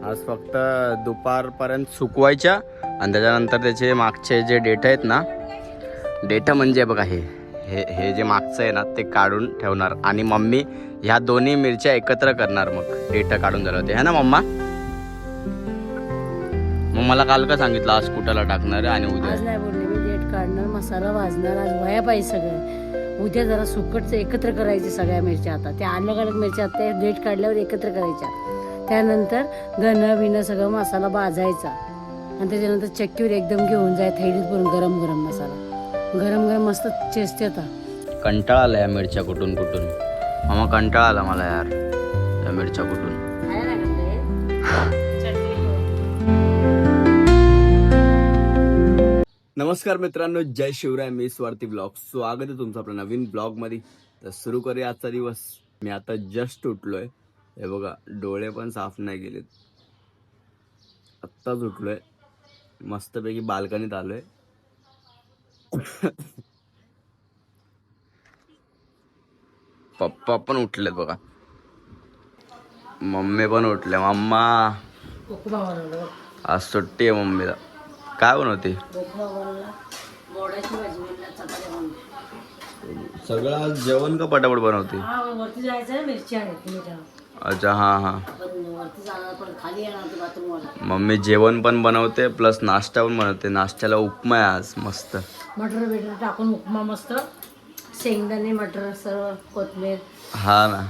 आज फक्त दुपारपर्यंत सुकवायच्या आणि त्याच्यानंतर त्याचे मागचे जे डेटा आहेत ना, डेटा म्हणजे बघा हे हे हे जे मागचं आहे ना ते काढून ठेवणार आणि मम्मी ह्या दोन्ही मिरच्या एकत्र करणार. मग डेटा काढून झालं होते है ना मम्मा. मग मला काल का सांगितलं आज कुठाला टाकणार आणि उद्या आज नाही बोलले मी. डेट काढणार, मसाला भाजणार, आज व्हाया पाहिजे सगळं. उद्या जरा सुकटचं एकत्र करायचे सगळ्या मिरच्या. आता त्या अलग अलग मिरच्या आता डेट काढल्यावर एकत्र करायच्या. त्यानंतर धनं बिनं सगळं मसाला भाजायचा आणि त्याच्यानंतर चक्कीवर एकदम घेऊन जाय थैलीत भरून गरम गरम मसाला. गरम गरम मस्त टेस्ट येतात. कंटाळा आला या मिरच्या कुठून कुठून. मामा कंटाळा आला मला यार या मिरच्या कुठून. नमस्कार मित्रांनो, जय शिवराय. मी स्वार्थी ब्लॉग. स्वागत आहे तुमचं आपल्या नवीन ब्लॉगमध्ये. तर सुरू करूया आजचा दिवस. मी आता जस्ट उठलोय. हे बघा, डोळे पण साफ नाही गेलेत. आत्ताच उठलोय, मस्तपैकी बाल्कनीत आलोय. पप्पा पण उठलेत बघा, मम्मी पण उठले. मम्मा आज सुट्टी आहे मम्मीला. काय बनवते? सगळं आज जेवण का पटापट बनवते? वरती जायचं, मिरची आहे. अच्छा, हा हा. वरती जाणार पण खाली येणार बाथरूम. मम्मी जेवण पण बनवते प्लस नाश्ता पण बनवते. नाश्त्याला उपमा आहे आज मस्त. मटर बिटर टाकून उपमा मस्त. शेंगदाणे, मटर, सर्व कोथमीर, हा ना,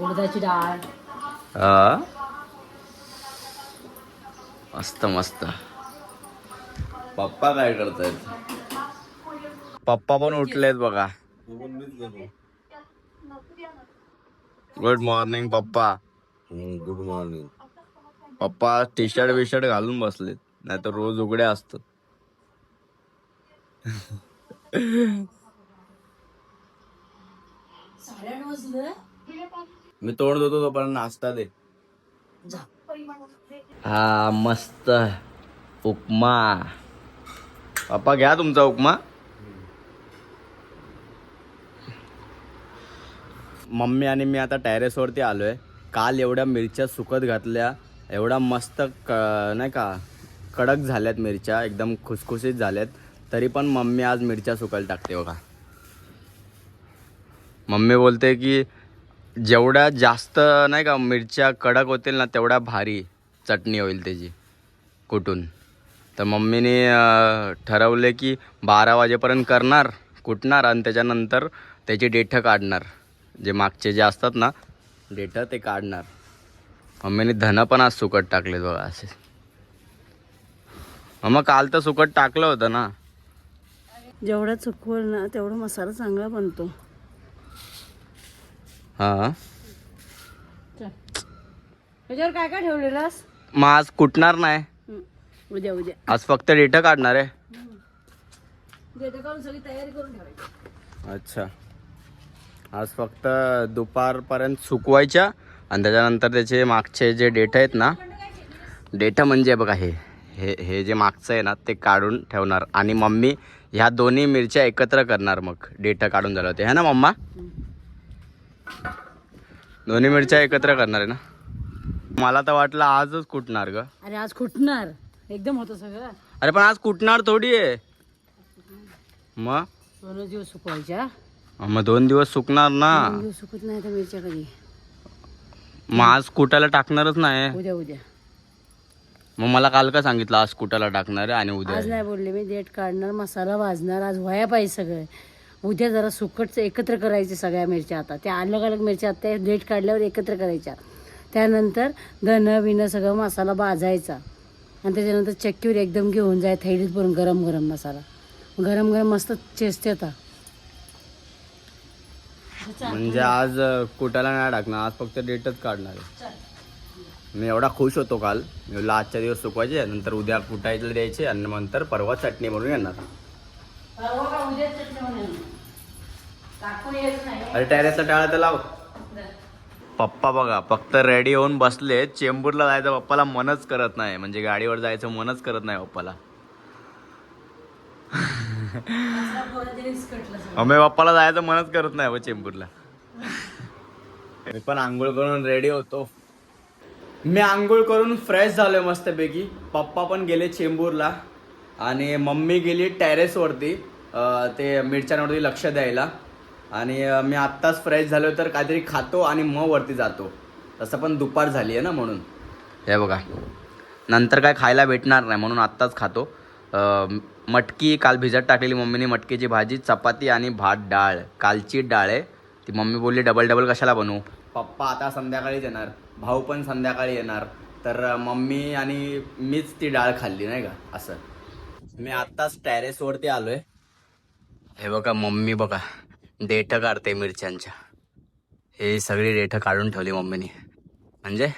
उडदाची डाळ. हा मस्त मस्त. पप्पा काय करतायत? पप्पा पण उठलेत बघा. गुड मॉर्निंग पप्पा. Good morning. पप्पा टी शर्ट बिशर्ट घालून बसलेत, नाही तर रोज उघडे असतात. मी तोंड धुतो तोपर्यंत नाश्ता दे. हा मस्त उपमा. पप्पा घ्या तुमचा उपमा. मम्मी आणि मी आता टेरेसवरती आलोय. काल एवढ्या मिरच्या सुकत घातल्या, एवढा मस्त नाही का कडक झाल्यात मिरच्या, एकदम खुसखुशीत झाल्यात. तरी पण मम्मी आज मिरच्या सुकायला टाकते बघा. मम्मी बोलते की जेवढ्या जास्त नाही का मिरच्या कडक होतील ना तेवढ्या भारी चटणी होईल त्याची कुटून. तर मम्मीने ठरवले की 12 वाजेपर्यंत कुटणार आणि त्याच्यानंतर त्याची देठं काढणार. जे मागचे जे असतात ना देठं ते काढणार. मम्मीने धनं पण आज सुकट टाकलेत बघा असे. मग काल तर सुकट टाकलं होतं ना. जेवढा चुकवल ना तेवढा मसाला चांगला बनतो. हा, त्याच्यावर काय काय ठेवलेलास? मग आज कुटणार नाही, उद्या उद्या आज फक्त देठं काढणार आहे. डेटा काढून सगळी तयारी करून ठेवायची. अच्छा, आज फक्त दुपारपर्यंत सुकवायच्या आणि त्याच्यानंतर त्याचे मागचे जे डेटा आहेत ना, डेटा म्हणजे बघा हे हे हे जे मागचं आहे ना ते काढून ठेवणार आणि मम्मी ह्या दोन्ही मिरच्या एकत्र करणार. मग डेटा काढून झालं होते है ना मम्मा. दोन्ही मिरच्या एकत्र करणार आहे ना. मला तर वाटलं आजच कुटणार ग. अरे आज कुठणार एकदम होतं सगळं. अरे पण आज कुटणार थोडी आहे. मग 2 दिवस सुकवायच्या. मग 2 दिवस सुकणार ना. 2 दिवस सुकत नाही तर मिरच्या कधी. मग आज कुटायला टाकणारच नाही. उद्या उद्या. मग मला काल का सांगितलं आज कुठाला टाकणार आहे आणि उद्या आज नाही बोलले मी. डेट काढणार, मसाला भाजणार, आज व्हाया पाहिजे सगळं. उद्या जरा सुकटचं एकत्र करायचे सगळ्या मिरच्या. आता त्या अलग अलग मिरच्या आता डेट काढल्यावर एकत्र करायच्या. त्यानंतर धनं बिनं सगळं मसाला भाजायचा आणि त्याच्यानंतर चक्कीवर एकदम घेऊन जाय थैलीत भरून गरम गरम मसाला. गरम गरम मस्त टेस्ट येतात. म्हणजे आज कुटाला नाही टाकणार, आज फक्त डेटच काढणार आहे. मी एवढा खुश होतो काल. मी बोलला आजच्या दिवस सुकवायचे, नंतर उद्या कुटायला द्यायचे आणि नंतर परवा चटणी बनवून येणार. अरे टेरेसला टाळा तर लाव. पप्पा बघा फक्त रेडी होऊन बसले. चेंबूरला जायचं पप्पाला मनच करत नाही, म्हणजे गाडीवर जायचं मनच करत नाही पप्पाला. मम्मी पप्पाला जायचं मनच करत नाही चेंबूरला. मी पण आंघोळ करून रेडी होतो. मी आंघोळ करून फ्रेश झालोय मस्तपैकी. पप्पा पण गेले चेंबूरला आणि मम्मी गेली टेरेसवरती ते मिरच्यांवरती लक्ष द्यायला. आणि मी आत्ताच फ्रेश झालो तर काहीतरी खातो आणि मग वरती जातो. तसं पण दुपार झाली आहे ना म्हणून. हे बघा नंतर काय खायला भेटणार नाही म्हणून आत्ताच खातो. मटकी काल भिजत टाकलेली मम्मीने, मटकीची भाजी, चपाती आणि भात डाळ. कालची डाळ आहे ती. मम्मी बोलली डबल डबल कशाला बनवू. पप्पा आता संध्याकाळीच येणार, भाऊ पण संध्याकाळी येणार, तर मम्मी आणि मीच ती डाळ खाल्ली नाही का असं. मी आत्ताच टेरेसवरती आलोय. हे बघा मम्मी बघा देठं काढते मिरच्यांच्या. हे सगळी देठं काढून ठेवली मम्मीने. म्हणजे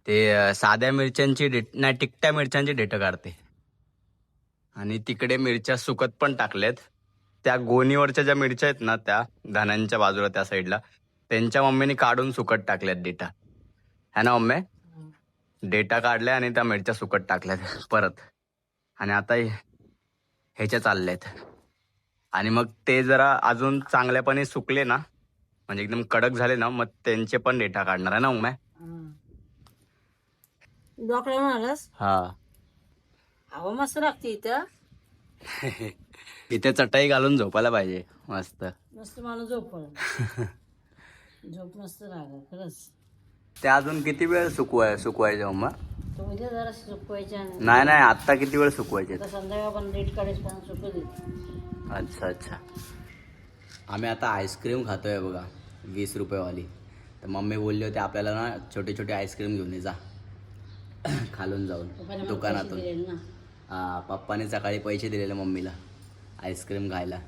ते साध्या मिरच्यांची नाही तिखट्या मिरच्यांची देठं काढते. आणि तिकडे मिरच्या सुकत पण टाकल्यात. त्या गोणीवरच्या ज्या मिरच्या आहेत ना त्या धन्यांच्या बाजूला त्या साईडला, त्यांच्या मम्मीने काढून सुकत टाकल्यात डेटा. है ना मम्मी? डेटा काढल्या आणि त्या मिरच्या सुकत टाकल्यात परत. आणि आता ह्याच्या चालल्यात. आणि मग ते जरा अजून चांगल्यापणे सुकले ना, म्हणजे एकदम कडक झाले ना, मग त्यांचे पण डेटा काढणार आहे ना मम्मी? डॉक्टर म्हणालास हा. हवा मस्त लागते इथं. इथे चटाई घालून झोपायला पाहिजे मस्त. मस्त माणूस झोपला. झोप मस्त लागत खरंच. ते अजून किती वेळ सुकवायचे मम्मा? तो उद्या जरा सुकवायच्या. नाही आता किती वेळ सुकवायचे? संध्याकाळ पण लेट काढायचं पण सुकू दे. अच्छा. आम्ही आता आईस्क्रीम खातोय बघा 20 रुपयेवाली. तर मम्मी बोलली होती आपल्याला ना छोटे छोटे आईस्क्रीम घेऊन ये जा खालून जाऊन दुकानातून. हा पप्पाने सकाळी पैसे दिलेले मम्मीला आईस्क्रीम खायला.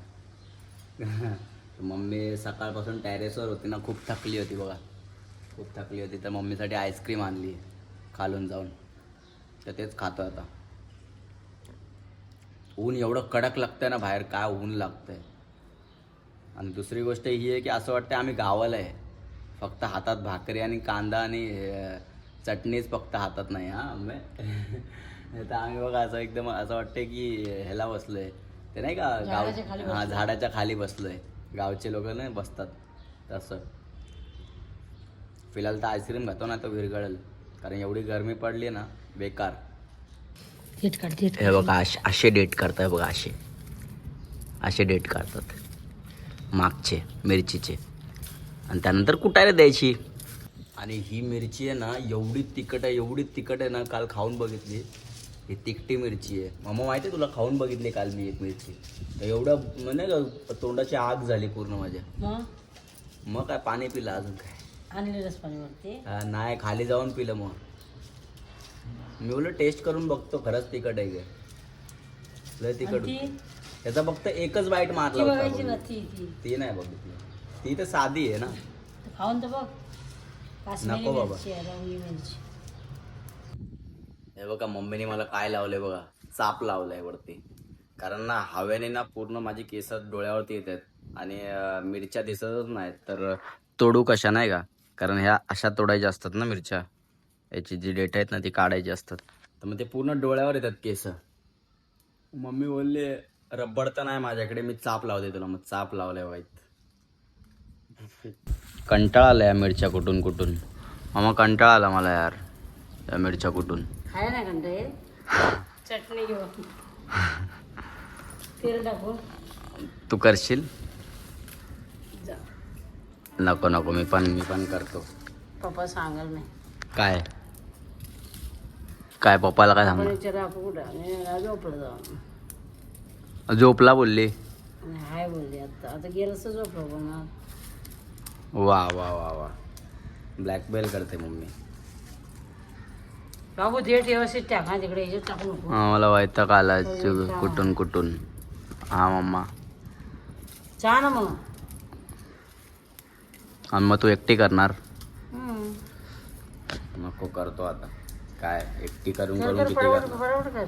मम्मी सकाळपासून टेरेसवर होती ना, खूप थकली होती बघा, खूप थकली होती. तर मम्मीसाठी आईस्क्रीम आणली खालून जाऊन. तर तेच खातो आता. ऊन एवढं कडक लागतंय ना बाहेर, काय ऊन लागतंय. आणि दुसरी गोष्ट ही आहे की असं वाटतं आम्ही गावाला आहे. फक्त हातात भाकरी आणि कांदा आणि चटणीच फक्त हातात नाही. आम्ही तर आम्ही बघा असं एकदम असं वाटतं की ह्याला बसलोय, ते नाही का गाव, हा झाडाच्या खाली बसलोय. गावचे लोक नाही बसतात तसं. फिलहाल तर आईस्क्रीम खातो ना तर विरघळेल, कारण एवढी गरमी पडली ना बेकार. हे बघा असे डेट करताय बघा, असे डेट काढतात मागचे मिरचीचे आणि त्यानंतर कुटायला द्यायची. आणि ही मिरची आहे ना एवढी तिखट आहे ना, काल खाऊन बघितली. ही तिखटी मिरची आहे मामा, माहिती आहे तुला? खाऊन बघितली काल मी एक मिरची, तर एवढं म्हणजे का तोंडाची आग झाली पूर्ण माझ्या. मग काय पाणी पिलं अजून काय आणलेलंच पाणी नाही, खाली जाऊन पिलं. मग मी बोललो टेस्ट करून बघतो खरंच तिखट आहे काय. लय तिखट. त्याचा फक्त एकच बाईट मारला होता. ती नाही बघितली. ती तर साधी आहे ना. खाऊन तर बघ. नको बाबा. हे बघा मम्मीने मला काय लावलंय बघा, चाप लावलाय वरती. कारण ना हवेने ना पूर्ण माझी केस डोळ्यावरती येतात आणि मिरच्या दिसतच नाहीत. तर तोडू कशा नाही का, कारण ह्या अशा तोडायच्या असतात ना मिरच्या. याची जी डेट आहेत ना ती काढायची असतात. तर मग ते पूर्ण डोळ्यावर येतात केस. मम्मी बोलली रब्बर तर नाही माझ्याकडे, मी चाप लावते तुला. मग चाप लावलाय वाईट. कंटाळा आला या मिरच्या कुठून मामा, कंटाळा आला मला यार या मिरच्या कुठून. खाय ना कंटाळे. चटणी घेऊ, तेल टाकू. तू करशील? नको मी पण करतो. पप्पा सांगाल नाही काय पप्पाला काय सांगू? झोपलं जाऊन. झोपला बोलली. हाय बोलली आता गेलं तर झोपलं पण. वा ब्लॅकमेल करते मम्मी. बाबू देठ व्यवस्थित टाका तिकडे, याच्यात टाकू नको. मला वैताग आला कुठून. हा मम्मा. चहा ना मग. आणि मग तू एकटी करणार? नको, करतो आता. काय एकटी करून किती करणार?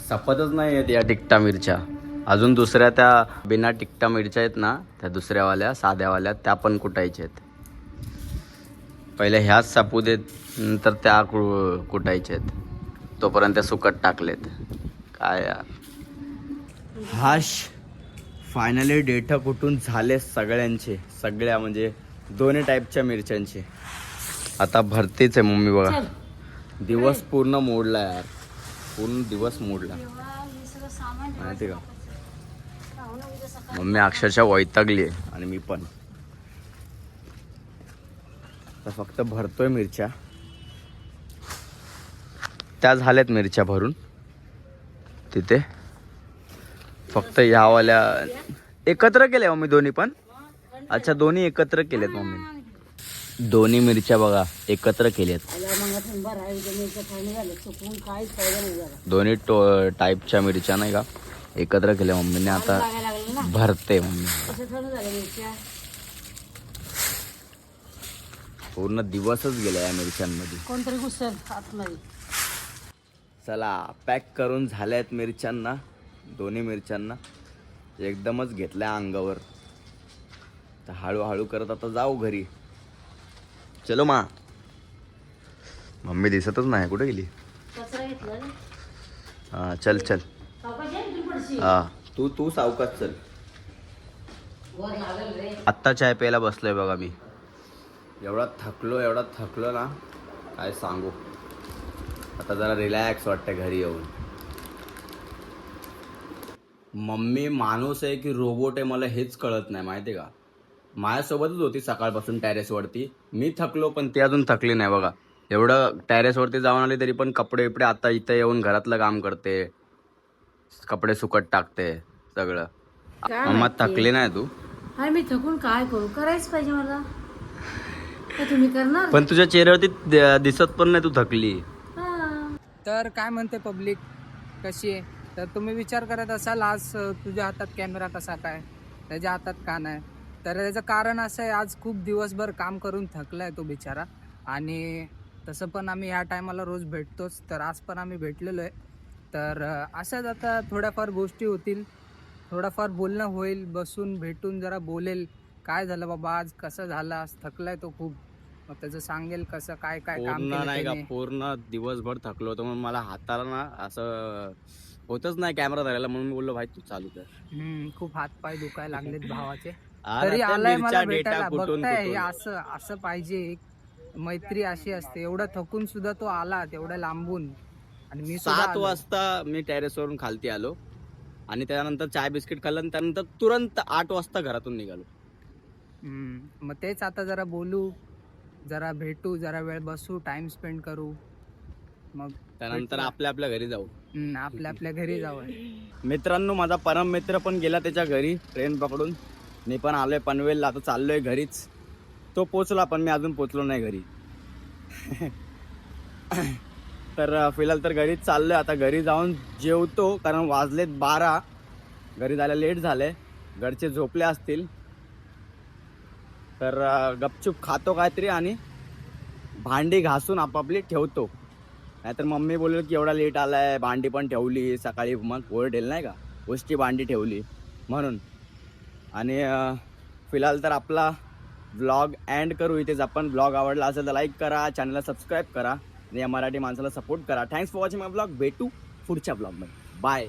सपतच नाही आहेत या टिकटा मिरच्या. अजून दुसऱ्या त्या बिना टिकटा मिरच्या आहेत ना, त्या दुसऱ्यावाल्या साध्यावाल्या, त्या पण कुटायच्या आहेत. पहिले ह्याच सापू देत, नंतर त्या कुटायच्या आहेत. तोपर्यंत त्या सुकट टाकलेत. काय यार. हाश फायनली डेटा कुठून झाले सगळ्यांचे. सगळ्या म्हणजे दोन्ही टाईपच्या मिरच्यांची. आता भरतेच आहे मम्मी बघा. चल दिवस पूर्ण मोडला यार, पूर्ण दिवस मोडला तेव्हा हे सगळं सामान माहिती का. पाहुणं उद्या सकाळी मम्मी अक्षरशः वैतागली आहे आणि मी पण. तर फक्त भरतोय मिरच्या. त्या झाल्यात मिरच्या भरून तिथे. फक्त ह्यावाल्या एकत्र केल्या मम्मी दोन्ही पण. अच्छा दोन्ही एकत्र केलेत मम्मी. दोन्ही मिरच्या बघा एकत्र केल्यात. आल्या मग थंबा राहील मिरच्या थंड झालं चुकून काहीच फायदा नाही झाला. दोन्ही टाईपच्या मिरच्या नाही का एकत्र केल्या मम्मीने. आता लागायला लागलं ना भरते मम्मी. कसं थंड झालं मिरच्या. पूर्ण दिवसच गेला या मिरच्यांमध्ये. कोणतरी घुसल आतमध्ये. चला पॅक करून झाल्यात मिरच्यांना, दोन्ही मिरच्यांना एकदमच घेतल्या अंगावर. तर हळूहळू करत आता जाऊ घरी. चलो मा. मम्मी दिसतच नाही, कुठे गेली. कचरा घेतला रे. हा चल चल. सावकाश ये, तू पडशील. हा तू सावकाश चल. वर लागल रे. आत्ता चाय प्यायला बसलोय बघा मी. एवढा थकलो ना काय सांगू. आता जरा रिलॅक्स वाटतं घरी येऊन. मम्मी माणूस आहे की रोबोट आहे मला हेच कळत नाही माहिती का. माझ्यासोबतच होती सकाळपासून टेरेसवरती. मी थकलो पण ती अजून थकली नाही बघा. एवढं टेरेसवरती जाऊन आली तरी पण कपडे बिपडे आता इथं येऊन घरातलं काम करते, कपडे सुकट टाकते सगळं. काय मम्मा माहिती? थकली नाही तू. अरे मी थकून काय करू, करायच पाहिजे मला. काय तुम्ही करणार. पण तुझ्या चेहऱ्यावरती दिसत पण नाही तू थकली. हा. तर काय म्हणते पब्लिक, कशी आहे. तर तुम्ही विचार करत असाल आज तुझ्या हातात कॅमेरा कसा काय, त्याच्या हातात का नाही. तर त्याचं कारण असं आहे, आज खूप दिवसभर काम करून थकला आहे तो बिचारा. आणि तसं पण आम्ही ह्या टायमाला रोज भेटतोच, तर आज पण आम्ही भेटलेलो आहे. तर अशाच आता थोड्याफार गोष्टी होतील, थोडाफार बोलणं होईल, बसून भेटून जरा बोलेल काय झालं बाबा आज, कसं झालं आज, थकलाय तो खूप. मग त्याचं सांगेल कसं काय काय काम पूर्ण केलं नाही का त्याने. पूर्ण दिवसभर थकलो होतो म्हणून मला हाताला ना असं होतच नाही कॅमेरा धरायला. म्हणून मी बोललो भाई तू चालू कर. खूप हात पाय दुखायला लागलेत भावाचे. आ, तरी त्या आलाय मिरच्या मला डेटा भेटायला. कुठून बघताय हे कुठून. असं असं पाहिजे. एक मैत्री अशी असते. एवढं थकून सुद्धा तो आला तेवढ्या लांबून. आणि मी सुद्धा 7 आलो. वाजता मी टेरेसवरून खालती आलो आणि त्यानंतर चाय बिस्किट खाल्लं आणि त्यानंतर तुरंत 8 वाजता घरातून निघालो. मग तेच आता जरा बोलू, जरा भेटू, जरा वेळ बसू, टाइम स्पेंड करू. मग त्यानंतर आपल्या आपल्या घरी जाऊ. आपल्या आपल्या घरी जाऊ. मित्रांनो माझा परम मित्र पण गेला त्याच्या घरी ट्रेन पकडून. मी पण आलोय पनवेलला, आता चाललोय घरीच. तो पोचला पण मी अजून पोचलो नाही घरी. तर फिलहाल तर घरीच चाललोय. आता घरी जाऊन जेवतो कारण वाजलेत 12. घरी जायला लेट झालंय, घरचे झोपले असतील. तर गपचूप खातो काहीतरी आणि भांडी घासून आपापली ठेवतो. नाहीतर मम्मी बोलली की एवढा लेट आलाय, भांडी पण ठेवली सकाळी मग ओरडेल नाही का, गोष्टी भांडी ठेवली म्हणून. आणि फिलहाल तर आपला व्लॉग एंड करू इथेच आपण. व्लॉग आवडला असेल तर लाईक करा, चॅनलला सबस्क्राईब करा आणि या मराठी माणसाला सपोर्ट करा. Thanks for watching my vlog. भेटू पुढच्या व्लॉगमध्ये. बाय.